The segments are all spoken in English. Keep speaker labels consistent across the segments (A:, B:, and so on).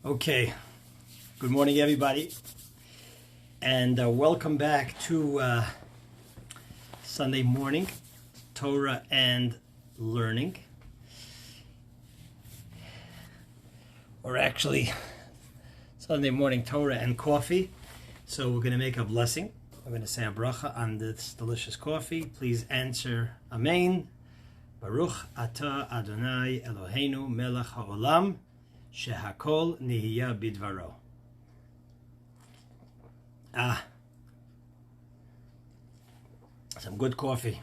A: Okay, good morning everybody, and welcome back to Sunday morning Torah and learning, or actually Sunday morning Torah and coffee. So we're going to make a blessing. We're going to say a bracha on this delicious coffee. Please answer Amen. Baruch Atah Adonai Eloheinu Melech HaOlam Shehakol Nihiya Bidvaro. Some good coffee.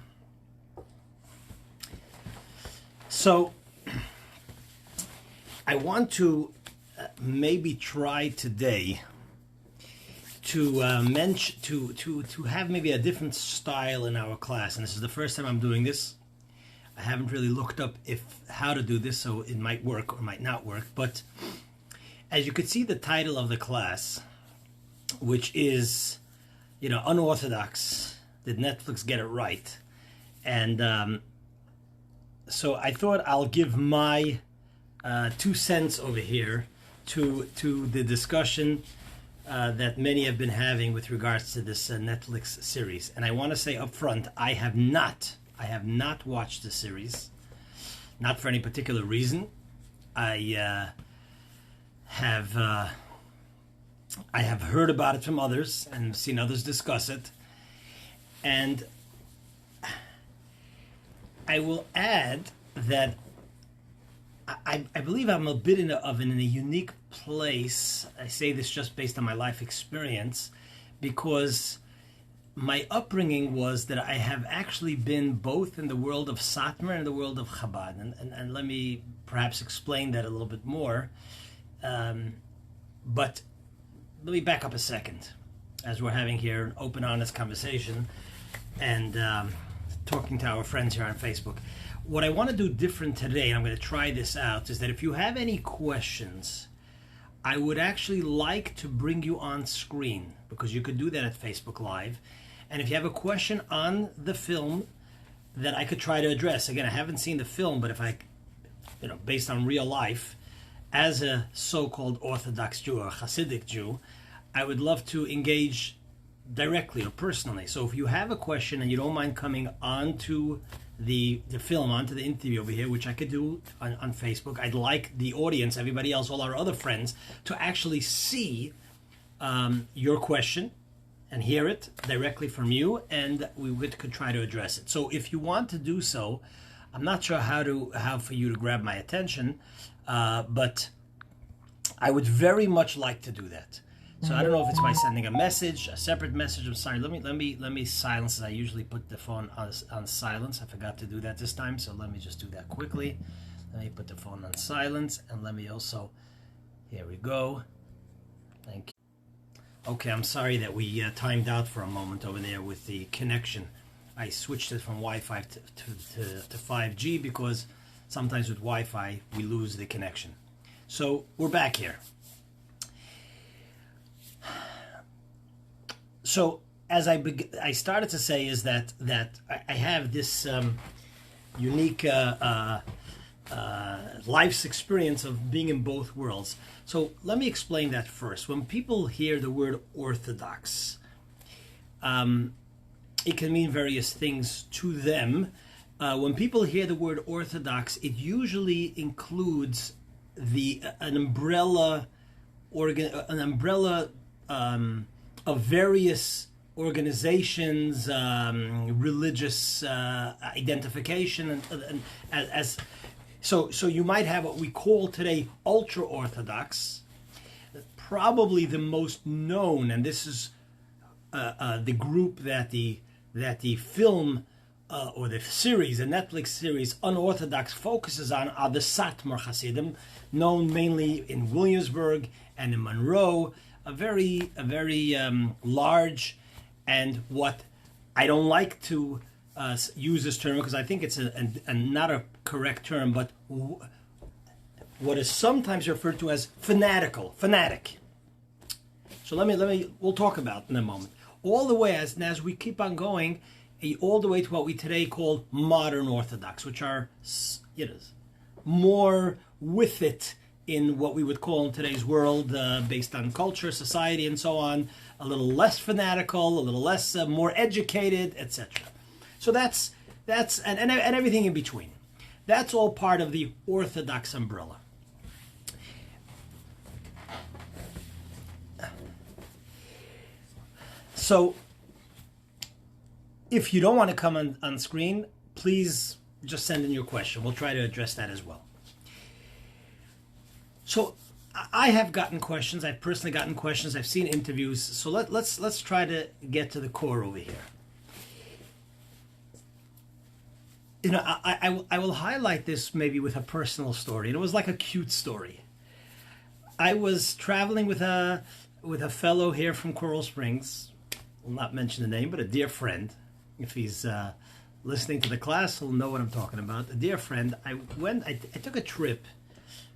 A: So I want to maybe try today to have maybe a different style in our class, and this is the first time I'm doing this. I haven't really looked up how to do this, so it might work or might not work. But as you could see, the title of the class, which is, Unorthodox. Did Netflix get it right? And so I thought I'll give my 2 cents over here to the discussion that many have been having with regards to this Netflix series. And I want to say up front, I have not watched the series, not for any particular reason. I have heard about it from others and seen others discuss it, and I will add that I believe I'm a bit in a unique place. I say this just based on my life experience, because my upbringing was that I have actually been both in the world of Satmar and the world of Chabad. And let me perhaps explain that a little bit more. But let me back up a second, as we're having here an open, honest conversation and talking to our friends here on Facebook. What I want to do different today, and I'm going to try this out, is that if you have any questions, I would actually like to bring you on screen, because you could do that at Facebook Live. And if you have a question on the film that I could try to address, again, I haven't seen the film, but if I, based on real life, as a so-called Orthodox Jew or Hasidic Jew, I would love to engage directly or personally. So if you have a question and you don't mind coming onto the film, onto the interview over here, which I could do on Facebook, I'd like the audience, everybody else, all our other friends, to actually see your question and hear it directly from you, and we could try to address it. So if you want to do so, I'm not sure how for you to grab my attention, but I would very much like to do that. So I don't know if it's by sending a message, a separate message. I'm sorry. Let me silence it. I usually put the phone on silence. I forgot to do that this time, so let me just do that quickly. Let me put the phone on silence, and let me also. Here we go. Thank you. Okay, I'm sorry that we timed out for a moment over there with the connection. I switched it from Wi-Fi to 5G because sometimes with Wi-Fi we lose the connection. So we're back here. So as I started to say is that I have this unique life's experience of being in both worlds. So let me explain that first. When people hear the word Orthodox, it can mean various things to them. When people hear the word Orthodox, it usually includes an umbrella of various organizations, religious identification, and so you might have what we call today ultra-Orthodox. Probably the most known, and this is the group that the film or the series, the Netflix series Unorthodox focuses on, are the Satmar Hasidim, known mainly in Williamsburg and in Monroe. A very large, and what I don't like to use this term because I think it's a not a correct term, but what is sometimes referred to as fanatic. So we'll talk about in a moment. All the way as we keep on going, all the way to what we today call modern Orthodox, which are more with it in what we would call in today's world, based on culture, society, and so on, a little less fanatical, a little less, more educated, etc. So that's and everything in between. That's all part of the Orthodox umbrella. So, if you don't want to come on screen, please just send in your question. We'll try to address that as well. So, I have gotten questions. I've personally gotten questions. I've seen interviews. So let's try to get to the core over here. You know, I will highlight this maybe with a personal story. And it was like a cute story. I was traveling with a fellow here from Coral Springs. Will not mention the name, but a dear friend. If he's listening to the class, he'll know what I'm talking about. A dear friend. I took a trip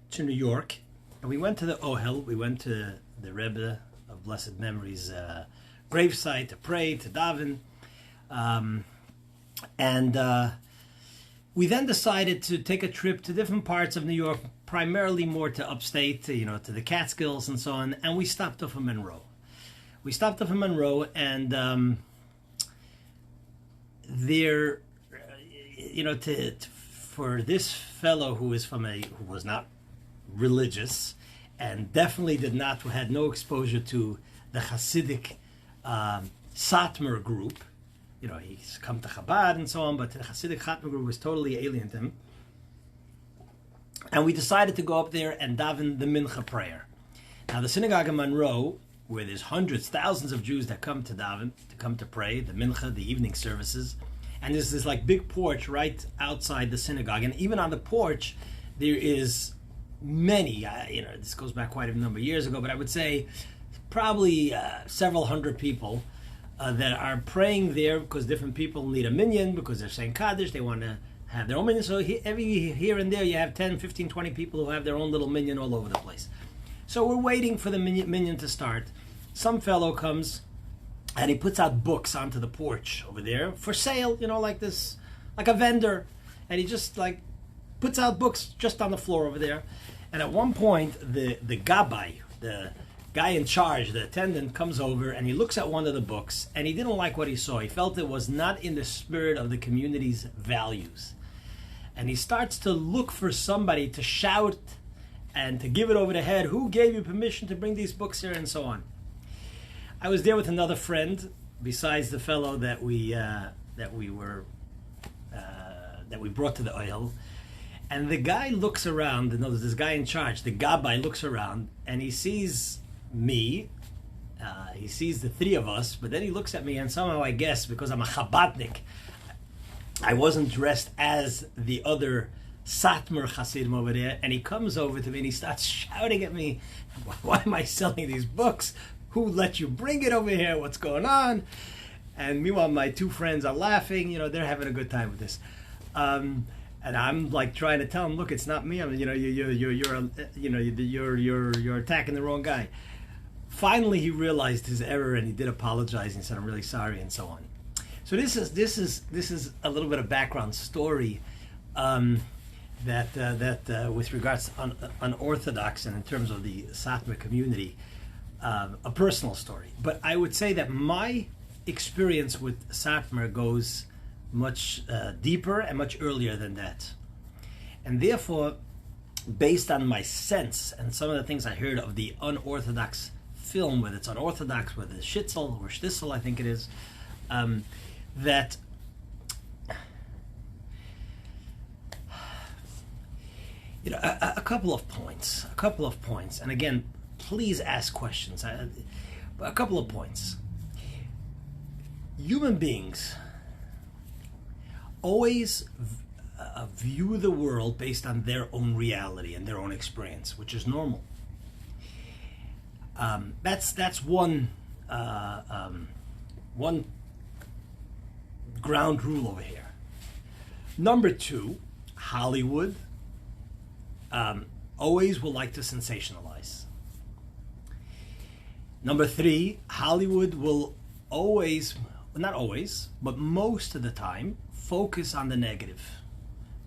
A: to New York, and we went to the Ohel. We went to the Rebbe of Blessed Memory's gravesite to pray, to daven, and we then decided to take a trip to different parts of New York, primarily more to upstate, to the Catskills and so on. And we stopped off in Monroe. And there, for this fellow who was not religious and definitely had no exposure to the Hasidic Satmar group. He's come to Chabad and so on, but the Hasidic Satmar group was totally alien to him. And we decided to go up there and daven the Mincha prayer. Now, the synagogue in Monroe, where there's hundreds, thousands of Jews that come to daven, to come to pray, the Mincha, the evening services, and there's this like big porch right outside the synagogue, and even on the porch, there is many, this goes back quite a number of years ago, but I would say probably several hundred people that are praying there because different people need a minyan, because they're saying Kaddish, they want to have their own minyan. So every here and there you have 10, 15, 20 people who have their own little minyan all over the place. So we're waiting for the minyan to start. Some fellow comes and he puts out books onto the porch over there for sale, like a vendor. And he just puts out books just on the floor over there. And at one point, the gabbai, the guy in charge, the attendant, comes over and he looks at one of the books and he didn't like what he saw. He felt it was not in the spirit of the community's values. And he starts to look for somebody to shout and to give it over the head. Who gave you permission to bring these books here, and so on? I was there with another friend, besides the fellow that we brought to the oil. And the guy looks around, and there's this guy in charge, the gabbai looks around, and he sees me, he sees the three of us, but then he looks at me, and somehow I guess, because I'm a Chabadnik, I wasn't dressed as the other Satmar Hasidim over there, and he comes over to me and he starts shouting at me, why am I selling these books? Who let you bring it over here? What's going on? And meanwhile, my two friends are laughing, they're having a good time with this. And I'm trying to tell him, look, it's not me. I mean, you're attacking the wrong guy. Finally, he realized his error and he did apologize and said, I'm really sorry, and so on. So this is a little bit of background story that with regards to unorthodox and in terms of the Satmar community, a personal story. But I would say that my experience with Satmar goes much deeper and much earlier than that. And therefore, based on my sense and some of the things I heard of the unorthodox film, whether it's unorthodox, whether it's Shtisel or Shtisel, I think it is, that a couple of points, and again, please ask questions. A couple of points. Human beings always view the world based on their own reality and their own experience, which is normal. That's one ground rule over here. Number two, Hollywood always will like to sensationalize. Number three, Hollywood will always, not always, but most of the time, focus on the negative.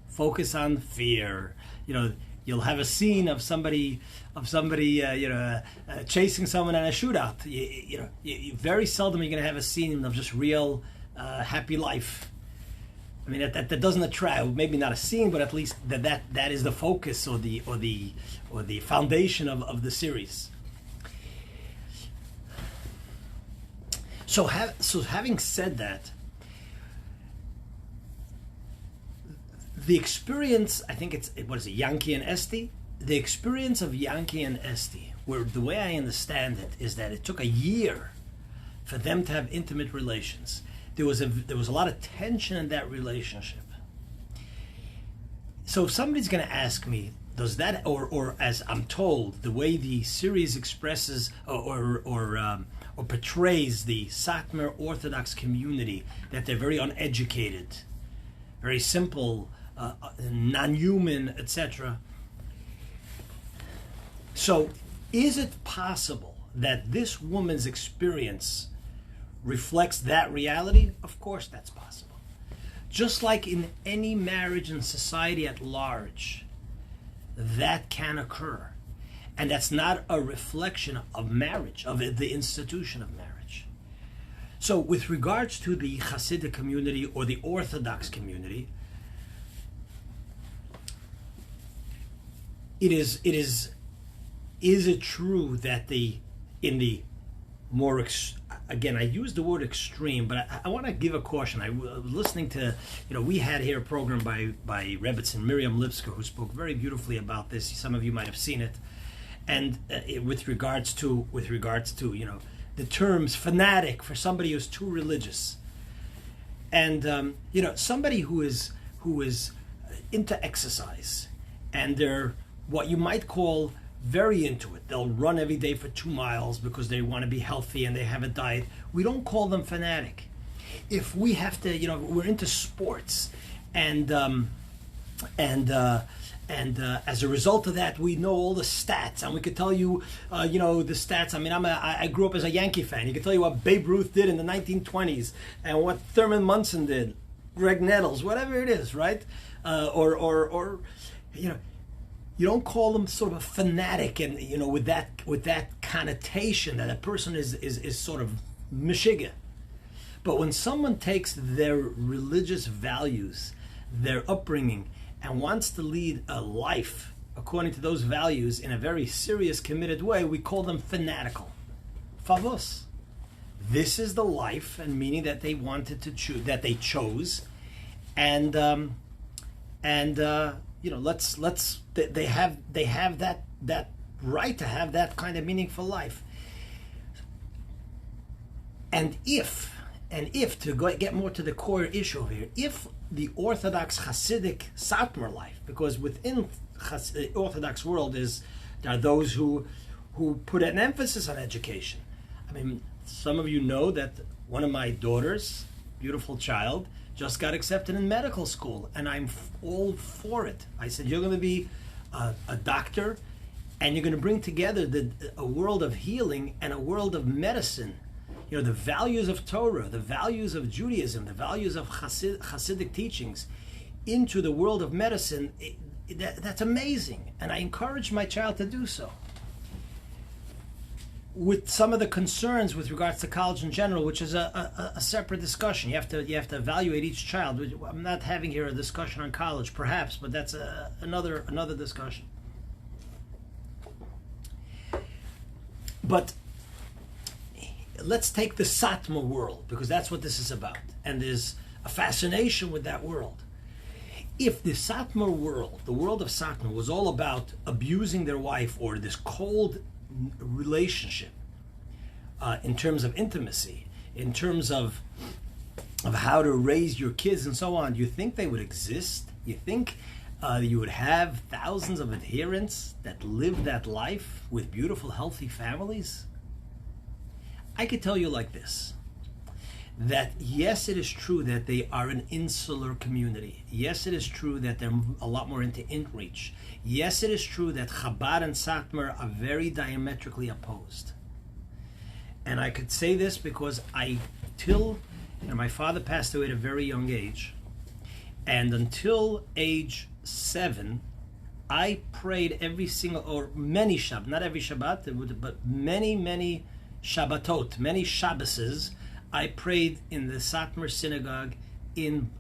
A: Focus on fear. You'll have a scene of somebody chasing someone in a shootout. Very seldom you're going to have a scene of just real happy life. I mean, that doesn't attract. Maybe not a scene, but at least that is the focus or the foundation of the series. So having said that, the experience, I think what is it, Yankee and Esti? The experience of Yankee and Esti, where the way I understand it is that it took a year for them to have intimate relations. There was a lot of tension in that relationship. So if somebody's going to ask me, does that, or as I'm told, the way the series expresses or portrays the Satmar Orthodox community, that they're very uneducated, very simple, non-human, etc. So is it possible that this woman's experience reflects that reality? Of course that's possible. Just like in any marriage in society at large, that can occur. And that's not a reflection of marriage, of the institution of marriage. So with regards to the Hasidic community or the Orthodox community, is it true that in the more again, I use the word extreme, but I want to give a caution. I was listening to, we had here a program by Rebbetzin Miriam Lipsker, who spoke very beautifully about this. Some of you might have seen it, and with regards to the terms fanatic for somebody who's too religious, and somebody who is into exercise, and they're what you might call very into it. They'll run every day for 2 miles because they want to be healthy and they have a diet. We don't call them fanatic. If we have to, we're into sports, and as a result of that, we know all the stats, and we could tell you, the stats. I mean, I grew up as a Yankee fan. You could tell you what Babe Ruth did in the 1920s and what Thurman Munson did, Greg Nettles, whatever it is, right? You don't call them sort of a fanatic, and with that connotation that a person is sort of mishiga. But when someone takes their religious values, their upbringing, and wants to lead a life according to those values in a very serious, committed way, we call them fanatical. Favos. This is the life and meaning that they wanted to choose, that they chose, and they have that right to have that kind of meaningful life. And if to get more to the core issue here, if the Orthodox Hasidic Satmar life, because within the Orthodox world there are those who put an emphasis on education. I mean, some of you know that one of my daughters, beautiful child, just got accepted in medical school, and I'm all for it. I said, you're going to be a doctor, and you're going to bring together a world of healing and a world of medicine. The values of Torah, the values of Judaism, the values of Hasidic teachings into the world of medicine. That's amazing, and I encourage my child to do so. With some of the concerns with regards to college in general, which is a separate discussion. You have to evaluate each child. I'm not having here a discussion on college, perhaps, but that's another discussion. But let's take the Satmar world, because that's what this is about, and there's a fascination with that world. If the Satmar world, the world of Satmar, was all about abusing their wife or this cold relationship, in terms of intimacy, in terms of how to raise your kids and so on, do you think they would exist? You think you would have thousands of adherents that live that life with beautiful, healthy families? I could tell you like this, that yes, it is true that they are an insular community. Yes, it is true that they're a lot more into in-reach. Yes, it is true that Chabad and Satmar are very diametrically opposed. And I could say this because my father passed away at a very young age, and until age 7, I prayed every single, or many Shabbat, not every Shabbat, but many Shabbatot, many Shabbases, I prayed in the Satmar synagogue in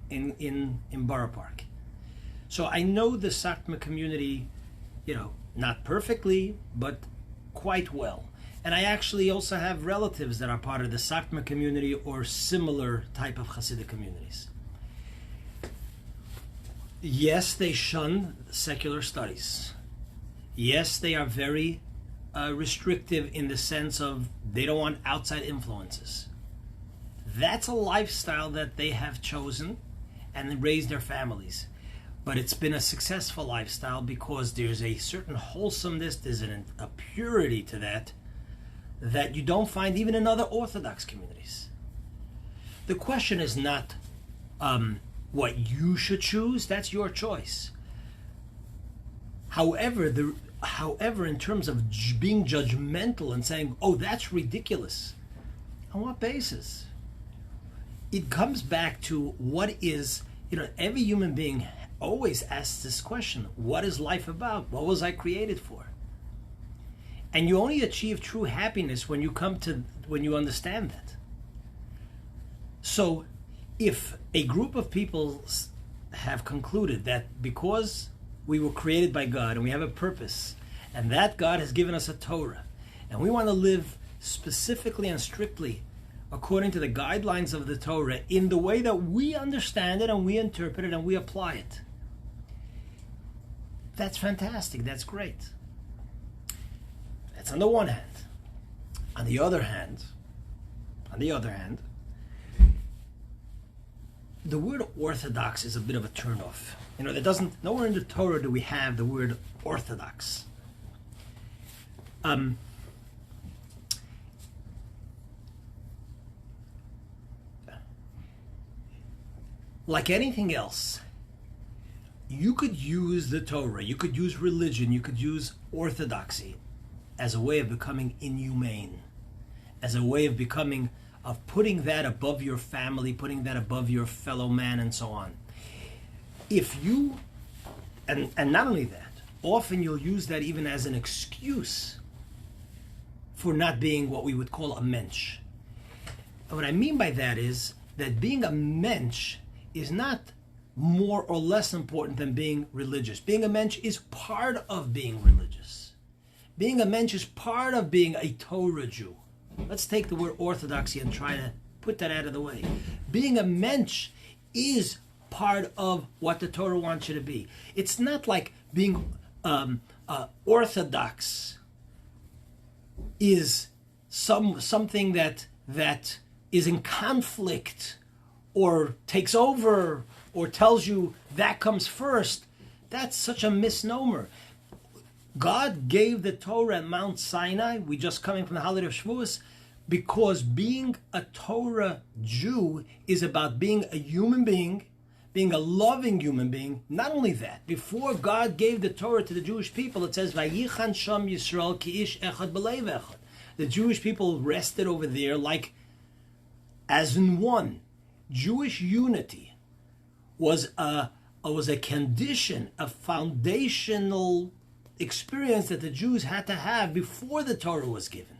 A: Borough Park. So I know the Satmar community, not perfectly, but quite well. And I actually also have relatives that are part of the Satmar community or similar type of Hasidic communities. Yes, they shun secular studies. Yes, they are very restrictive in the sense of they don't want outside influences. That's a lifestyle that they have chosen and raised their families. But it's been a successful lifestyle because there's a certain wholesomeness, there's a purity to that you don't find even in other Orthodox communities. The question is not what you should choose, that's your choice. However, in terms of being judgmental and saying, oh, that's ridiculous, on what basis? It comes back to what is, every human being always asks this question, what is life about? What was I created for? And you only achieve true happiness when you understand that. So if a group of people have concluded that because we were created by God and we have a purpose, and that God has given us a Torah, and we want to live specifically and strictly according to the guidelines of the Torah in the way that we understand it and we interpret it and we apply it, that's fantastic, that's great. That's on the one hand. On the other hand, the word Orthodox is a bit of a turnoff. Nowhere in the Torah do we have the word Orthodox. Like anything else, you could use the Torah, you could use religion, you could use orthodoxy as a way of becoming inhumane, as a way of putting that above your family, putting that above your fellow man, and so on. If you, and not only that, often you'll use that even as an excuse for not being what we would call a mensch. And what I mean by that is that being a mensch is not more or less important than being religious. Being a mensch is part of being religious. Being a mensch is part of being a Torah Jew. Let's take the word orthodoxy and try to put that out of the way. Being a mensch is part of what the Torah wants you to be. It's not like being orthodox is something that is in conflict or takes over or tells you that comes first. That's such a misnomer. God gave the Torah at Mount Sinai, we just coming from the holiday of Shavuos, because being a Torah Jew is about being a human being, being a loving human being. Not only that, before God gave the Torah to the Jewish people, it says, Vayichan Sham Yisrael ki ish echad b'leiv echad. The Jewish people rested over there like as in one. Jewish unity was a condition, a foundational experience that the Jews had to have before the Torah was given.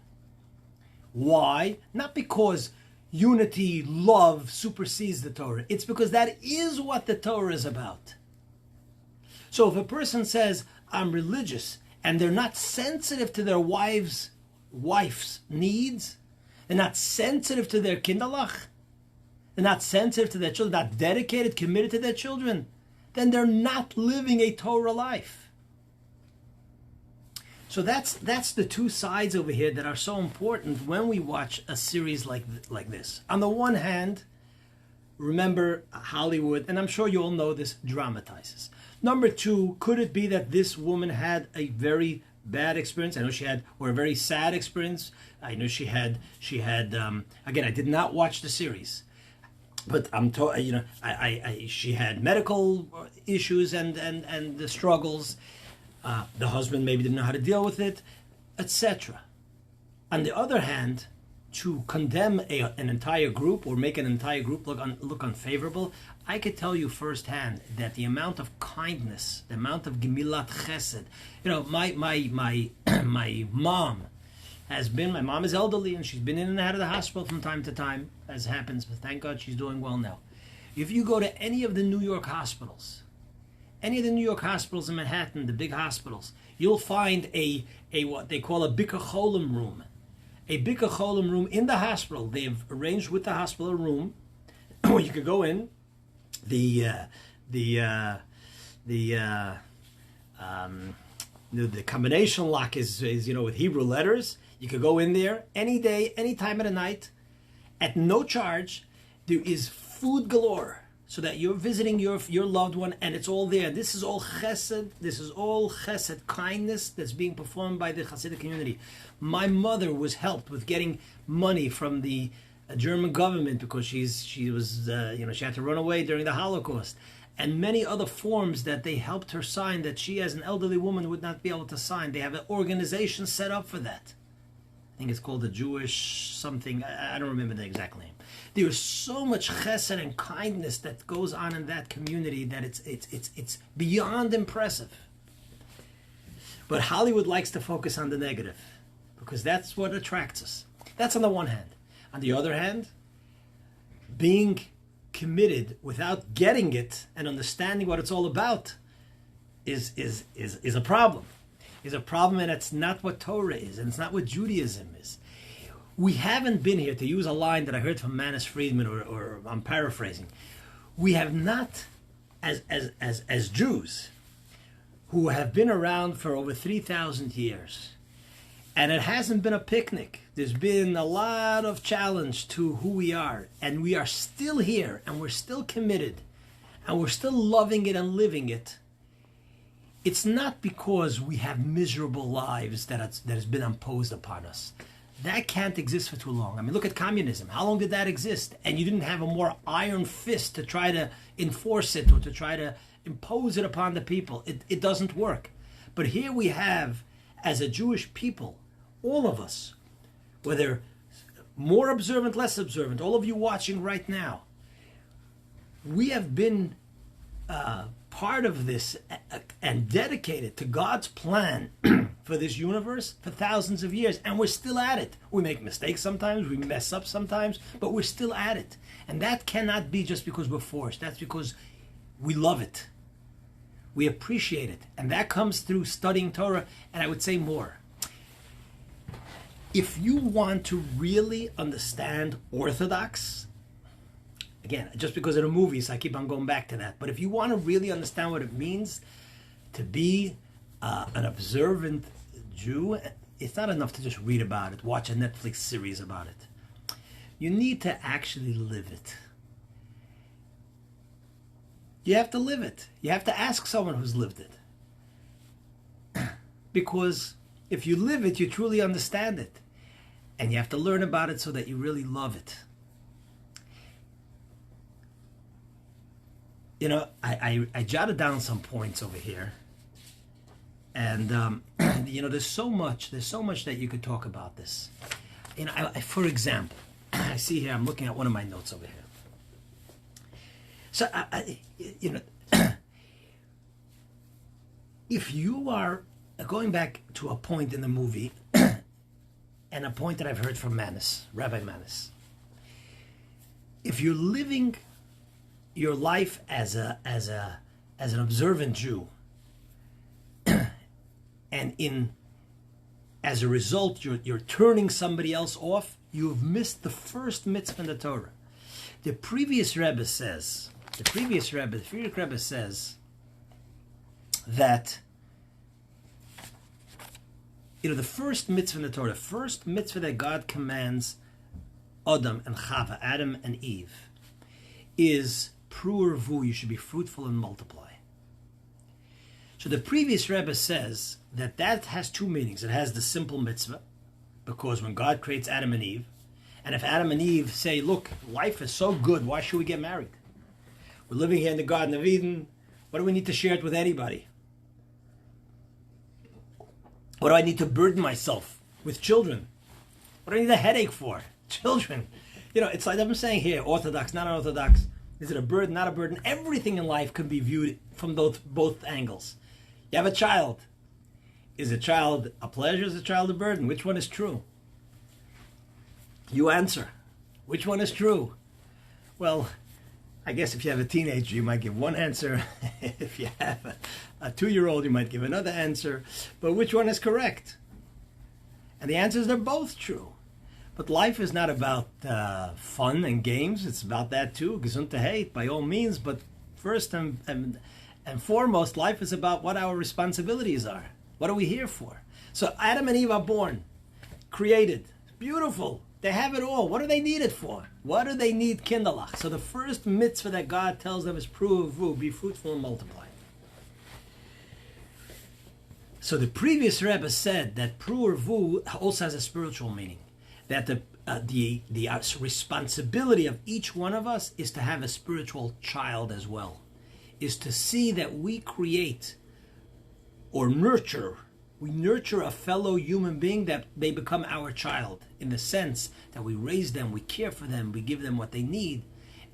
A: Why? Not because unity, love supersedes the Torah. It's because that is what the Torah is about. So if a person says, I'm religious, and they're not sensitive to their wife's needs, they're not sensitive to their kinderlach, they're not sensitive to their children, not dedicated, committed to their children, then they're not living a Torah life. So that's the two sides over here that are so important when we watch a series like this. On the one hand, remember Hollywood, and I'm sure you all know this, dramatizes. Number two, could it be that this woman had a very bad experience? I know she had, or a very sad experience. I know she had. Again, I did not watch the series, but she had medical issues and the struggles. The husband maybe didn't know how to deal with it, etc. On the other hand, to condemn an entire group or make an entire group look unfavorable. I could tell you firsthand that the amount of kindness, the amount of gemilat chesed. My mom my mom is elderly and she's been in and out of the hospital from time to time, as happens, but thank God she's doing well now. If you go to any of the New York hospitals, any of the New York hospitals in Manhattan, the big hospitals, you'll find a what they call a Bikur Cholim room. A Bikur Cholim room in the hospital. They've arranged with the hospital a room where you could go in. The combination lock is with Hebrew letters. You could go in there any day, any time of the night, at no charge. There is food galore, so that you're visiting your loved one, and it's all there. This is all chesed. This is all chesed, kindness that's being performed by the Hasidic community. My mother was helped with getting money from the German government because she had to run away during the Holocaust, and many other forms that they helped her sign that she, as an elderly woman, would not be able to sign. They have an organization set up for that. I think it's called the Jewish something. I don't remember the exact name. There is so much chesed and kindness that goes on in that community that it's beyond impressive. But Hollywood likes to focus on the negative because that's what attracts us. That's on the one hand. On the other hand, being committed without getting it and understanding what it's all about is a problem. Is a problem, and it's not what Torah is, and it's not what Judaism is. We haven't been here, to use a line that I heard from Manis Friedman, or I'm paraphrasing. We have not, as Jews, who have been around for over 3,000 years, and it hasn't been a picnic. There's been a lot of challenge to who we are, and we are still here, and we're still committed, and we're still loving it and living it. It's not because we have miserable lives that has been imposed upon us. That can't exist for too long. I mean, look at communism. How long did that exist? And you didn't have a more iron fist to try to enforce it or to try to impose it upon the people. It doesn't work. But here we have, as a Jewish people, all of us, whether more observant, less observant, all of you watching right now, we have been part of this and dedicated to God's plan for this universe for thousands of years, and we're still at it. We make mistakes sometimes, we mess up sometimes, but we're still at it. And that cannot be just because we're forced. That's because we love it. We appreciate it. And that comes through studying Torah, and I would say more. If you want to really understand Orthodox, again, just because of the movies, I keep on going back to that. But if you want to really understand what it means to be an observant Jew, it's not enough to just read about it, watch a Netflix series about it. You need to actually live it. You have to live it. You have to ask someone who's lived it. Because if you live it, you truly understand it. And you have to learn about it so that you really love it. I jotted down some points over here, and there's so much that you could talk about this. For example, I see here, I'm looking at one of my notes over here. So, if you are going back to a point in the movie, and a point that I've heard from Rabbi Manis, if you're living your life as an observant Jew, and as a result you're turning somebody else off, you've missed the first mitzvah in the Torah. The previous Rebbe says that the first mitzvah in the Torah, the first mitzvah that God commands Adam and Chava, Adam and Eve, is Pru, you should be fruitful and multiply. So the previous Rebbe says that has two meanings. It has the simple mitzvah, because when God creates Adam and Eve, and if Adam and Eve say, look, life is so good, why should we get married? We're living here in the Garden of Eden. What do we need to share it with anybody? What do I need to burden myself with children? What do I need a headache for? Children. It's like I'm saying here, Orthodox, not Unorthodox. Is it a burden, not a burden? Everything in life can be viewed from both angles. You have a child. Is a child a pleasure? Is a child a burden? Which one is true? You answer. Which one is true? Well, I guess if you have a teenager, you might give one answer. If you have a 2-year-old, you might give another answer. But which one is correct? And the answer is they're both true. But life is not about fun and games. It's about that too. Gesundheit, by all means. But first and foremost, life is about what our responsibilities are. What are we here for? So Adam and Eve are born, created, beautiful. They have it all. What do they need it for? What do they need kindalach? So the first mitzvah that God tells them is pruvu, be fruitful and multiply. So the previous Rebbe said that pruvu also has a spiritual meaning. That the responsibility of each one of us is to have a spiritual child as well. Is to see that we create or nurture. We nurture a fellow human being that they become our child, in the sense that we raise them, we care for them, we give them what they need.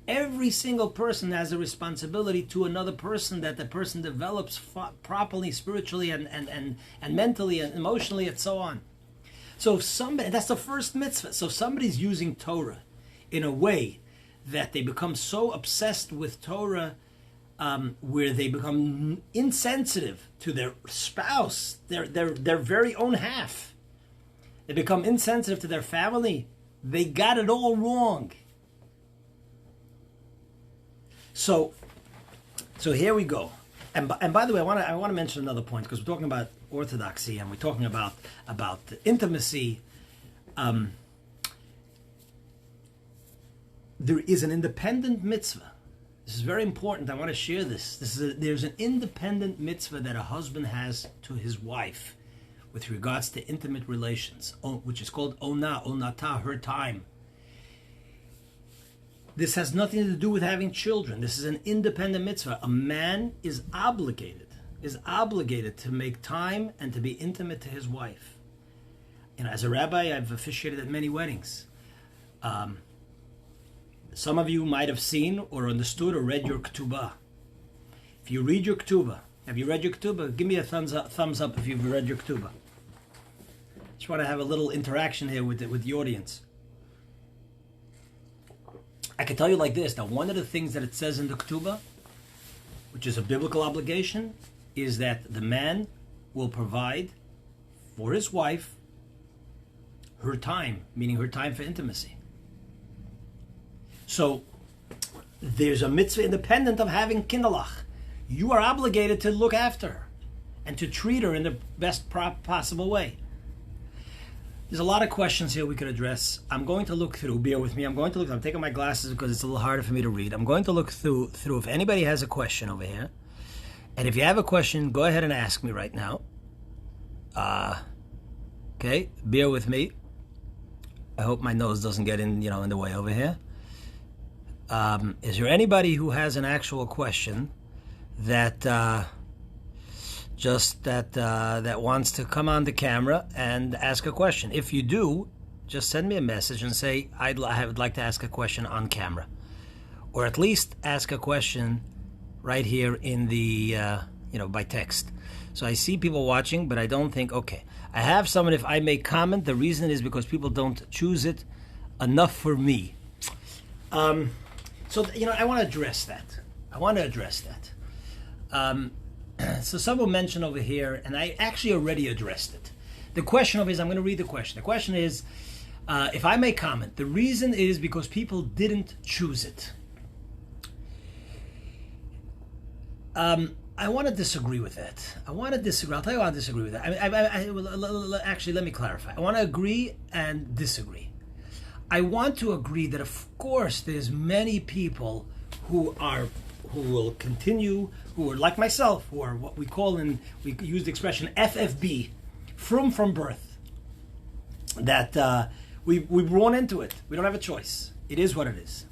A: Every single person has a responsibility to another person, that the person develops properly, spiritually, and mentally, and emotionally, and so on. So if somebody, that's the first mitzvah. So if somebody's using Torah in a way that they become so obsessed with Torah, where they become insensitive to their spouse, their very own half. They become insensitive to their family. They got it all wrong. So here we go. And by the way, I want to mention another point, because we're talking about orthodoxy and we're talking about intimacy. There is an independent mitzvah. This is very important. I want to share this. There's an independent mitzvah that a husband has to his wife with regards to intimate relations, which is called onata, her time. This has nothing to do with having children. This is an independent mitzvah. A man is obligated to make time and to be intimate to his wife. As a rabbi, I've officiated at many weddings. Some of you might have seen or understood or read your ketubah. If you read your ketubah, have you read your ketubah? Give me a thumbs up if you've read your ketubah. Just want to have a little interaction here with the audience. I can tell you like this, that one of the things that it says in the ketubah, which is a biblical obligation, is that the man will provide for his wife her time, meaning her time for intimacy. So there's a mitzvah independent of having kindalach. You are obligated to look after her and to treat her in the best possible way. There's a lot of questions here we could address. I'm going to look through. Bear with me. I'm taking my glasses because it's a little harder for me to read. I'm going to look through if anybody has a question over here. And if you have a question, go ahead and ask me right now. Okay, bear with me. I hope my nose doesn't get in the way over here. Is there anybody who has an actual question that wants to come on the camera and ask a question? If you do, just send me a message and say I would like to ask a question on camera, or at least ask a question right here in the by text. So I see people watching, but I don't think I have someone. If I may comment, the reason is because people don't choose it enough for me. So, I want to address that. So someone mentioned over here, and I actually already addressed it. The question I'm going to read the question. The question is, if I may comment, the reason is because people didn't choose it. I want to disagree with that. I'll tell you why I disagree with that. Actually, let me clarify. I want to agree and disagree. I want to agree that, of course, there's many people who will continue, who are like myself, who are what we use the expression FFB, from birth. That we're born into it. We don't have a choice. It is what it is.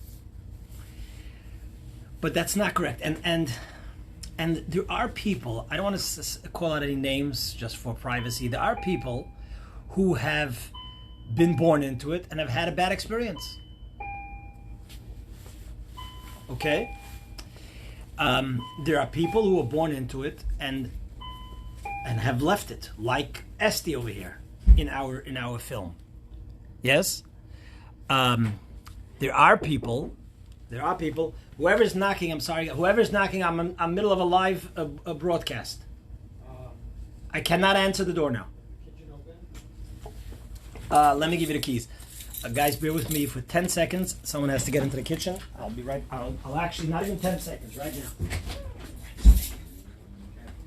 A: But that's not correct. And there are people, I don't want to call out any names just for privacy, there are people who have been born into it and have had a bad experience. Okay? There are people who are born into it and have left it, like Esti over here in our film. Yes? There are people. Whoever's knocking, I'm sorry. Whoever's knocking, I'm middle of a live broadcast. I cannot answer the door now. Let me give you the keys. Guys, bear with me for 10 seconds. Someone has to get into the kitchen. I'll be right. I'll actually, not even 10 seconds, right now.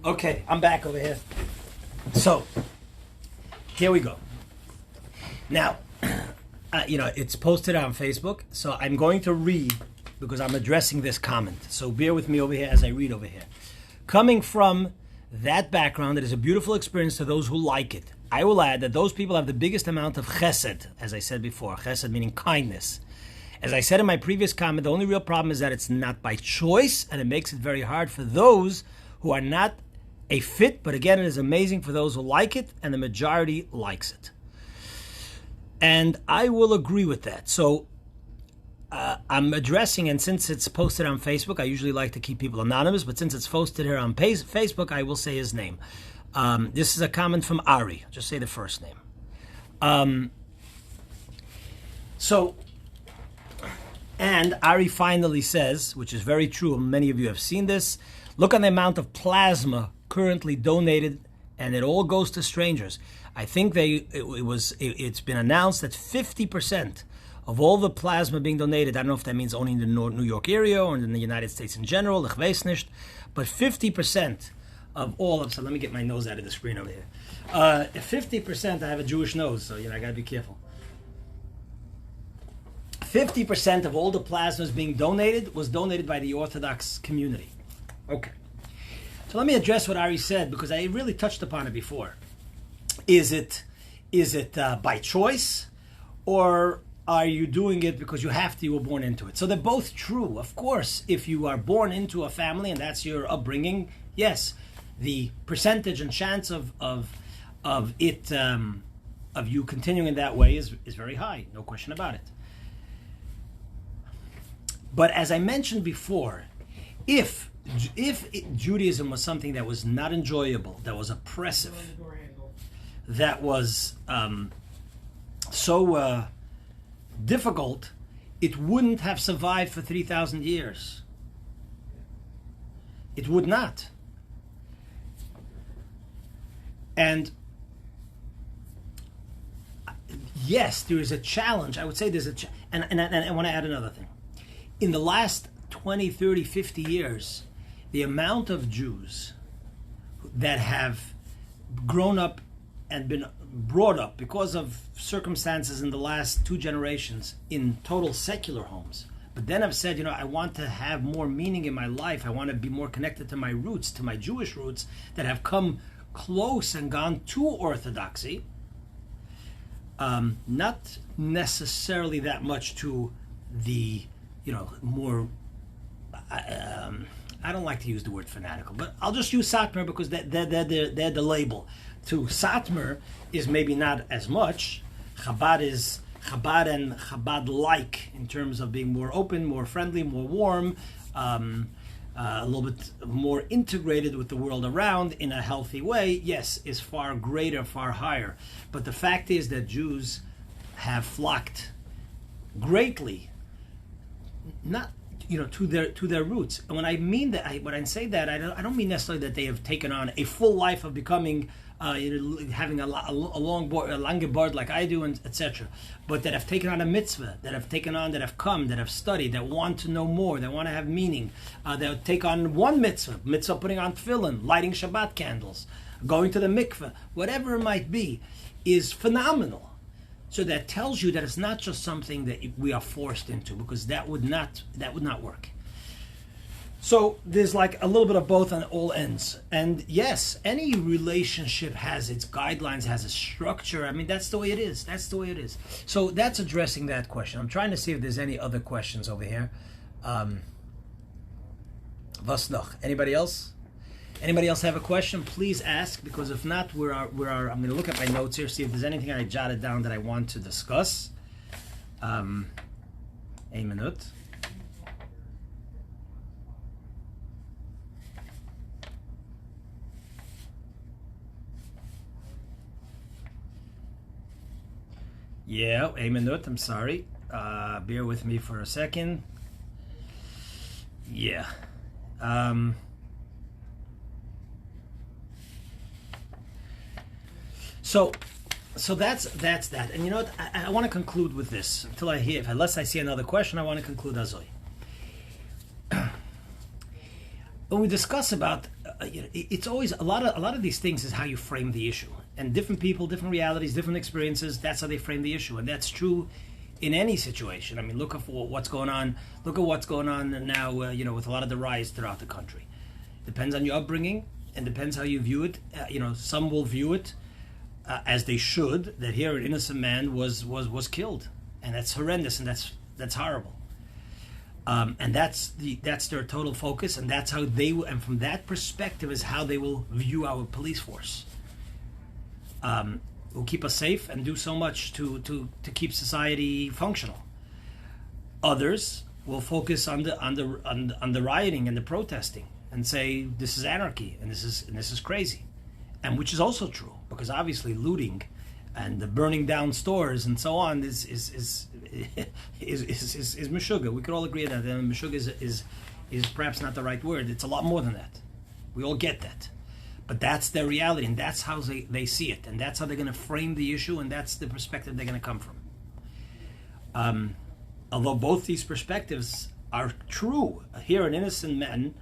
A: Okay, I'm back over here. So, here we go. Now, it's posted on Facebook, so I'm going to read because I'm addressing this comment. So bear with me over here as I read over here. Coming from that background, it is a beautiful experience to those who like it. I will add that those people have the biggest amount of chesed, as I said before. Chesed meaning kindness. As I said in my previous comment, the only real problem is that it's not by choice, and it makes it very hard for those who are not a fit. But again, it is amazing for those who like it, and the majority likes it. And I will agree with that. So I'm addressing, and since it's posted on Facebook, I usually like to keep people anonymous, but since it's posted here on Facebook, I will say his name. This is a comment from Ari. I'll just say the first name. And Ari finally says, which is very true, many of you have seen this, look on the amount of plasma currently donated, and it all goes to strangers. I think it's been announced that 50% of all the plasma being donated, I don't know if that means only in the New York area or in the United States in general, ich weiß nicht, but 50% of all of, so let me get my nose out of the screen over here. 50%, I have a Jewish nose, so I gotta be careful. 50% of all the plasmas being donated was donated by the Orthodox community. Okay. So let me address what Ari said, because I really touched upon it before. Is it by choice, or are you doing it because you have to, you were born into it? So they're both true. Of course, if you are born into a family and that's your upbringing, yes, the percentage and chance of you continuing in that way is very high, no question about it. But as I mentioned before, if Judaism was something that was not enjoyable, that was oppressive, that was so difficult, it wouldn't have survived for 3,000 years. It would not. And yes, there is a challenge. I would say there's and I want to add another thing. In the last 20, 30, 50 years, the amount of Jews that have grown up and been brought up because of circumstances in the last 2 generations in total secular homes, but then have said, I want to have more meaning in my life. I want to be more connected to my roots, to my Jewish roots, that have come close and gone to Orthodoxy. Not necessarily that much to the, more, I don't like to use the word fanatical, but I'll just use Satmar because they're the label. To Satmar is maybe not as much. Chabad is Chabad and Chabad-like in terms of being more open, more friendly, more warm, a little bit more integrated with the world around in a healthy way, yes, is far greater, far higher. But the fact is that Jews have flocked greatly, not to their roots. And when I mean that, when I say that, I don't mean necessarily that they have taken on a full life of becoming, having a lange board like I do, and etc. But that have taken on a mitzvah, that have come, that have studied, that want to know more, that want to have meaning, that take on one mitzvah, putting on tefillin, lighting Shabbat candles, going to the mikveh, whatever it might be, is phenomenal. So that tells you that it's not just something that we are forced into, because that would not work. So there's like a little bit of both on all ends. And yes, any relationship has its guidelines, has a structure. I mean, that's the way it is. So that's addressing that question. I'm trying to see if there's any other questions over here. Was noch? Anybody else? Anybody else have a question? Please ask, because if not, I'm going to look at my notes here, see if there's anything I jotted down that I want to discuss. A minute. Yeah, a minute. I'm sorry. Bear with me for a second. Yeah. So that's that. And you know what? I want to conclude with this unless I see another question. I want to conclude Azoy. When we discuss about, it's always a lot of these things is how you frame the issue, and different people, different realities, different experiences. That's how they frame the issue, and that's true in any situation. I mean, look at what's going on. Look at what's going on now. With a lot of the riots throughout the country. Depends on your upbringing, and depends how you view it. Some will view it as they should, that here an innocent man was killed, and that's horrendous, and that's horrible. And that's their total focus, and that's how and from that perspective is how they will view our police force. Will keep us safe and do so much to keep society functional. Others will focus on the rioting and the protesting and say this is anarchy and this is crazy, and which is also true, because obviously looting and the burning down stores and so on is meshuggah. We could all agree that meshuggah is perhaps not the right word. It's a lot more than that. We all get that. But that's their reality, and that's how they see it, and that's how they're going to frame the issue, and that's the perspective they're going to come from. Although both these perspectives are true. Here, an innocent man,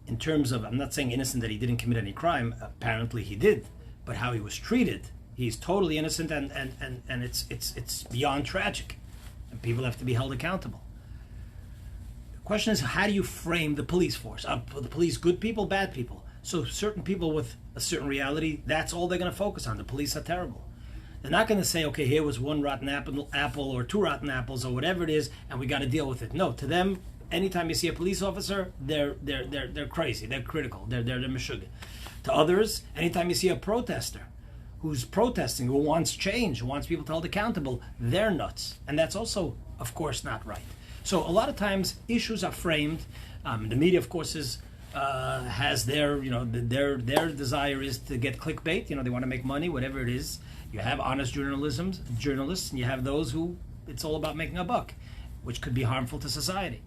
A: in terms of, I'm not saying innocent that he didn't commit any crime, apparently he did, but how he was treated, he's totally innocent, and it's beyond tragic, and people have to be held accountable. The question is, how do you frame the police force? The police good people, bad people? So certain people with a certain reality, that's all they're going to focus on. The police are terrible. They're not going to say, okay, here was one rotten apple or two rotten apples or whatever it is, and we got to deal with it. No, to them, anytime you see a police officer, they're crazy, they're critical, they're meshuggah. To others, anytime you see a protester who's protesting, who wants change, who wants people held accountable, they're nuts, and that's also, of course, not right. So a lot of times issues are framed. The media, of course, has their desire is to get clickbait. They want to make money, whatever it is. You have honest journalists, and you have those who it's all about making a buck, which could be harmful to society.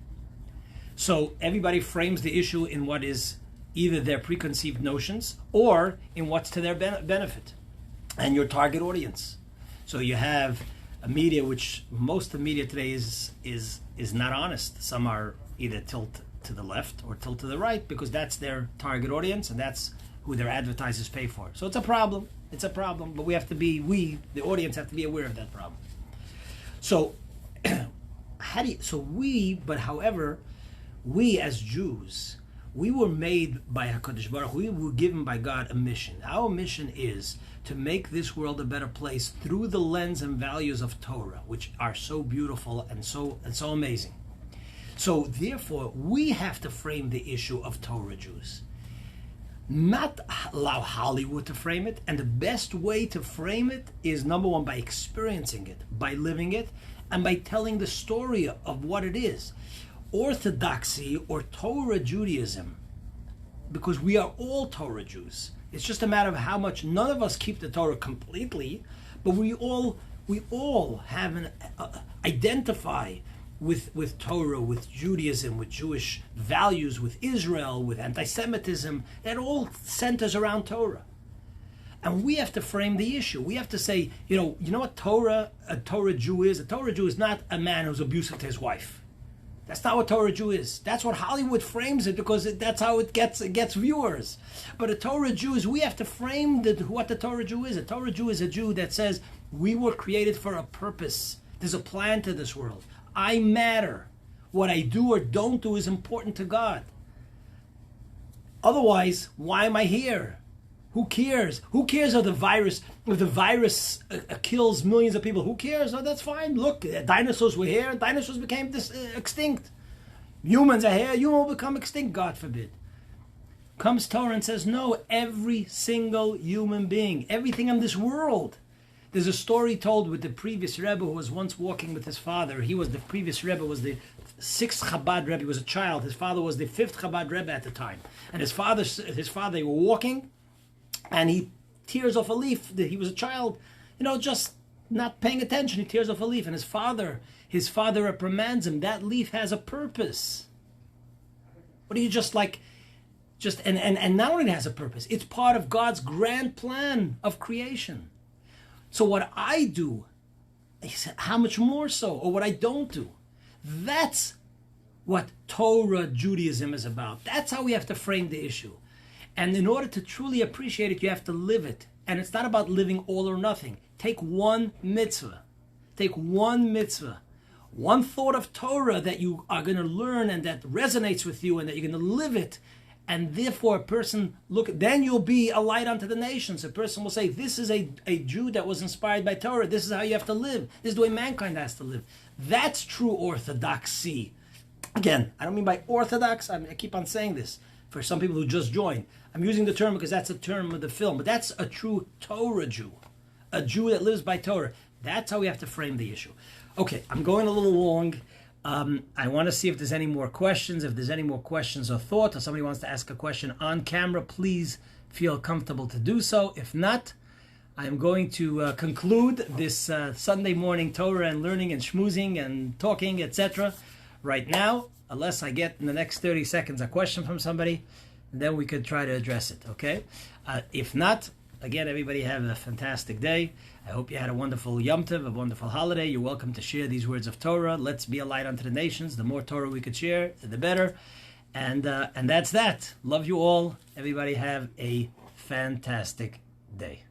A: So everybody frames the issue in what is either their preconceived notions or in what's to their benefit and your target audience. So you have a media, which most of the media today is not honest. Some are either tilt to the left or tilt to the right, because that's their target audience and that's who their advertisers pay for. So it's a problem. But we, the audience, have to be aware of that problem. So however, we as Jews, we were made by HaKadosh Baruch Hu. We were given by God a mission. Our mission is to make this world a better place through the lens and values of Torah, which are so beautiful and so amazing. So therefore, we have to frame the issue of Torah Jews. Not allow Hollywood to frame it. And the best way to frame it is, number one, by experiencing it, by living it, and by telling the story of what it is. Orthodoxy or Torah Judaism, because we are all Torah Jews. It's just a matter of how much. None of us keep the Torah completely, but we all have an identify with Torah, with Judaism, with Jewish values, with Israel, with anti-Semitism. It all centers around Torah. And we have to frame the issue. We have to say, you know what a Torah Jew is? A Torah Jew is not a man who's abusive to his wife. That's not what Torah Jew is. That's what Hollywood frames it, because that's how it gets viewers. But a Torah Jew is, we have to frame what the Torah Jew is. A Torah Jew is a Jew that says, we were created for a purpose. There's a plan to this world. I matter. What I do or don't do is important to God. Otherwise, why am I here? Who cares? Who cares if the virus kills millions of people? Who cares? Oh, that's fine. Look, dinosaurs were here. Dinosaurs became extinct. Humans are here. Humans will become extinct, God forbid. Comes Torah and says, no, every single human being, everything in this world. There's a story told with the previous Rebbe who was once walking with his father. The previous Rebbe was the 6th Chabad Rebbe. He was a child. His father was the 5th Chabad Rebbe at the time. And his father, they were walking, and he tears off a leaf. He was a child, just not paying attention. He tears off a leaf, and his father reprimands him. That leaf has a purpose. What do you and not only it has a purpose, it's part of God's grand plan of creation. So what I do, he said, how much more so, or what I don't do, that's what Torah Judaism is about. That's how we have to frame the issue. And in order to truly appreciate it, you have to live it. And it's not about living all or nothing. Take one mitzvah. One thought of Torah that you are going to learn and that resonates with you and that you're going to live it. And therefore a person, then you'll be a light unto the nations. A person will say, this is a Jew that was inspired by Torah. This is how you have to live. This is the way mankind has to live. That's true orthodoxy. Again, I don't mean by orthodox, I keep on saying this for some people who just joined. I'm using the term because that's the term of the film, but that's a true Torah Jew. A Jew that lives by Torah. That's how we have to frame the issue. Okay, I'm going a little long. I want to see if there's any more questions. If there's any more questions or thoughts, or somebody wants to ask a question on camera, please feel comfortable to do so. If not, I'm going to conclude this Sunday morning Torah and learning and schmoozing and talking, etc. right now, unless I get in the next 30 seconds a question from somebody, and then we could try to address it, okay? If not, again, everybody have a fantastic day. I hope you had a wonderful Yom Tov, a wonderful holiday. You're welcome to share these words of Torah. Let's be a light unto the nations. The more Torah we could share, the better. And that's that. Love you all. Everybody have a fantastic day.